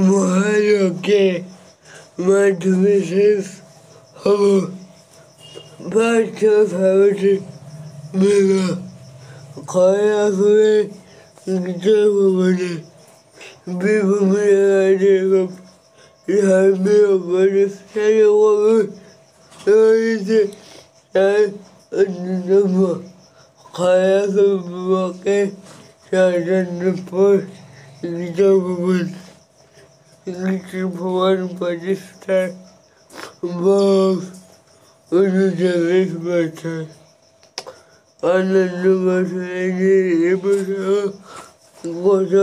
মহাযজ্ঞে মাধ্যমে শেষ হব পার্থ ভারতে মেলা খরা করে ভবনে বিভিন্ন ধর্মীয় অনুষ্ঠান রয়েছে। তার অন্যতম খরা সম্পর্কে স্বাধীনতার ভবন ভবন প্রতিষ্ঠার বয়স 39 বছর। অন্যান্য বছরের এবছর গত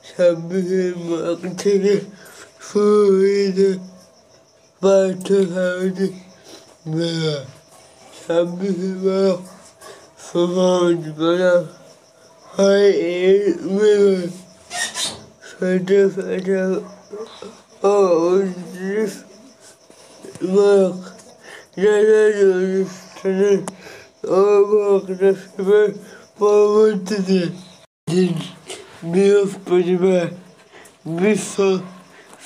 26 মার্চ থেকে শুরু হয়েছে পার্থ ভারতী মেলা। 26 মার্চ সমাজ করা হয় এই মেলায়। ছোটখাটো ও 29 মার্চ নানান অনুষ্ঠানের অবকাশের পরবর্তীতে বৃহস্পতিবার বিশ্ব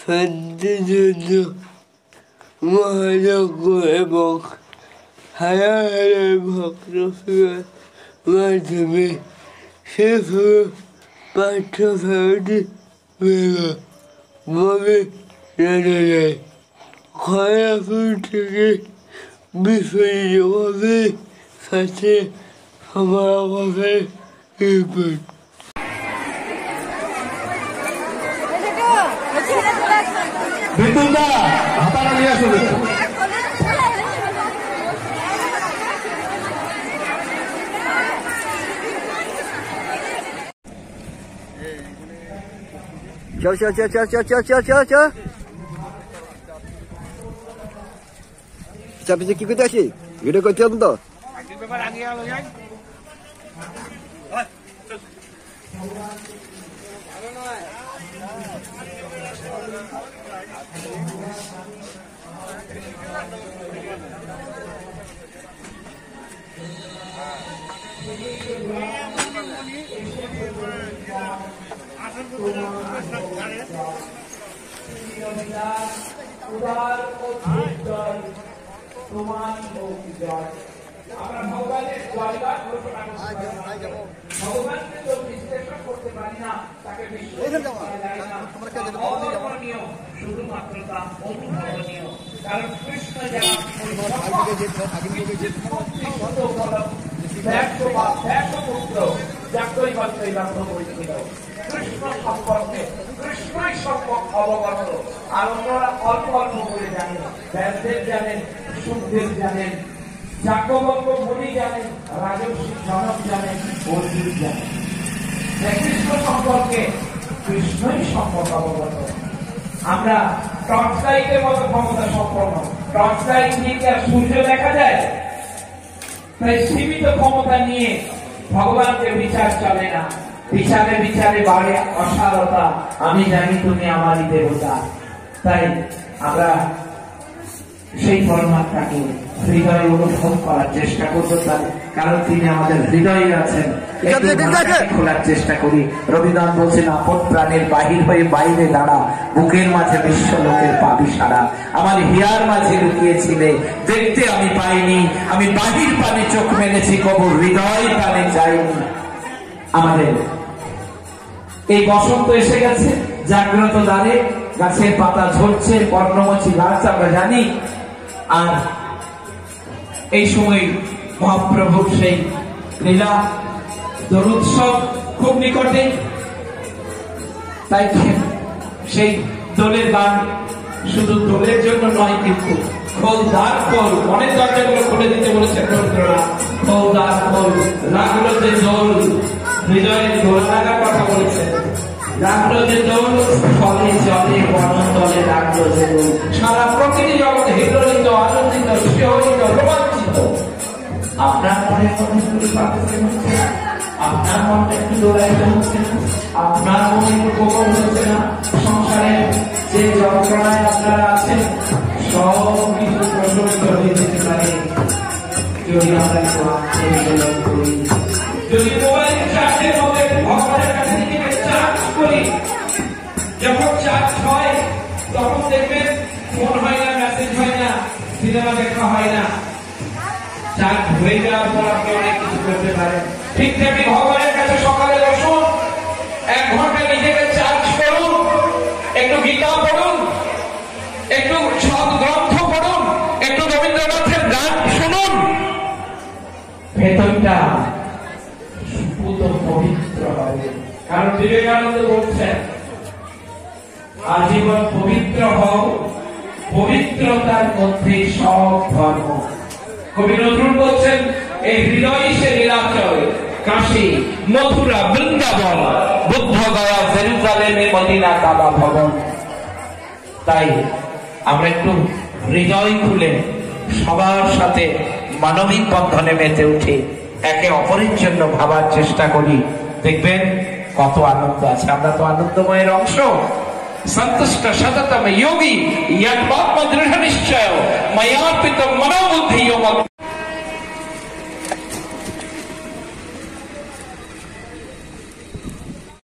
শান্তির জন্য মহাযজ্ঞ এবং হাজার ভক্তসেবার মাধ্যমে শেষ হল পার্থ ভারতী মেলা বলে জানা যায়। খয়াপুর থেকে বিশ্বজগতের সাথে সমাগমের রিপোর্ট। বিদ্যুৎদা হাতাটা নিয়ে আসবে। चल चल चल चल चल चल चल चल चल Siapa sikit kita sih? Video kau tiap tu. আমরা টর্চ লাইটের মতো ক্ষমতা সম্পন্ন। টর্চ লাইট দিয়ে কি আর সূর্য দেখা যায়? তাই সীমিত ক্ষমতা নিয়ে ভগবানের বিচার চলে না। বিচারে বিচারে বাড়ে অসারতা। আমি জানি তুমি আমারই দেবতা। তাই আমরা সেই পরমাত্মাকে হৃদয়ে অনুভব করার চেষ্টা করবো, কারণ তিনি আমাদের হৃদয়ে আছেন। খোলার চেষ্টা করি। রবিদান বলছেন, আপন প্রাণের বাহির হয়ে বাইরে দাঁড়া, বুকের মাঝে বিশ্ব লোকের পাবি সারা। আমার হিয়ার মাঝে লুকিয়েছিলে, দেখতে আমি পাইনি, আমি বাহির পানে চোখ মেলেছি, কবর হৃদয় প্রাণে যাইনি। আমাদের এই বসন্ত এসে গেছে, জাগ্রত দ্বারে গাছের পাতা ঝরছে, পর্ণমোচী গাছ আমরা জানি। আর এই সময় মহাপ্রভুর সেই লীলা দোলোৎসব খুব নিকটে, তাই সেই দোলের গান শুধু দোলের জন্য নয়, কিন্তু খোল দ্বার খোল, মনের দরজাগুলো খুলে দিতে বলেছেন রবীন্দ্রনাথ। খোল দ্বার খোল, লাগলো যে দোল, হৃদয়ে দোল লাগার কথা বলেছেন। লাগলো যে দোল, ফলে জলে বনতলে লাগলো যে দোল। সারা প্রকৃতি জগতে হৃদয়িত, আনন্দিত, শিহরিত, রোমাঞ্চিত। আপনার মনে আপনার মনটা একটু দৌড়াইতে হচ্ছে না? আপনার মনে একটু প্রবল হচ্ছে না? সংসারের যে যন্ত্রণায় আপনারা আছেন সব কিছু প্রশমিত হয়ে যেতে পারে যদি আমরা একটু আত্মনিবেদন করি, যদি মোবাইল চার্জের মধ্যে ভগবানের কাছে নিজেকে চার্জ করি। যখন চার্জ হয় তখন দেখবেন ফোন হয় না, মেসেজ হয় না, সিনেমা দেখা হয় না। চার্জ হয়ে যাওয়ার পর আপনি অনেক কিছু করতে পারেন। ঠিক তেমনি ভগবানের কাছে সকালে বসুন, 1 ঘন্টা নিজেকে চার্জ করুন, একটু গীতা পড়ুন, একটু সব গ্রন্থ পড়ুন, একটু রবীন্দ্রনাথের গান শুনুন, ভেতরটা সুপুত পবিত্র হবে। কারণ বিবেকানন্দ বলছেন আজীবন পবিত্র হও, পবিত্রতার মধ্যে সব ধর্ম। কবি নজরুল বলছেন এই হৃদয় সে নীলাচল, কাশী মথুরা বৃন্দাবন, বুদ্ধ গয়া জেরুজালেমে মদিনা কাবা ভবন। তাই আমরা একটু হৃদয় খুলে সবার সাথে মানবিক বন্ধনে মেতে উঠি, একে অপরের জন্য ভাবার চেষ্টা করি, দেখবেন কত আনন্দ আছে। আমরা তো আনন্দময়ের অংশ। সন্তুষ্ট সততম যোগী ইয়াত্মাত্ম দৃঢ় নিশ্চয় ময়ার্পিত মনোবুদ্ধি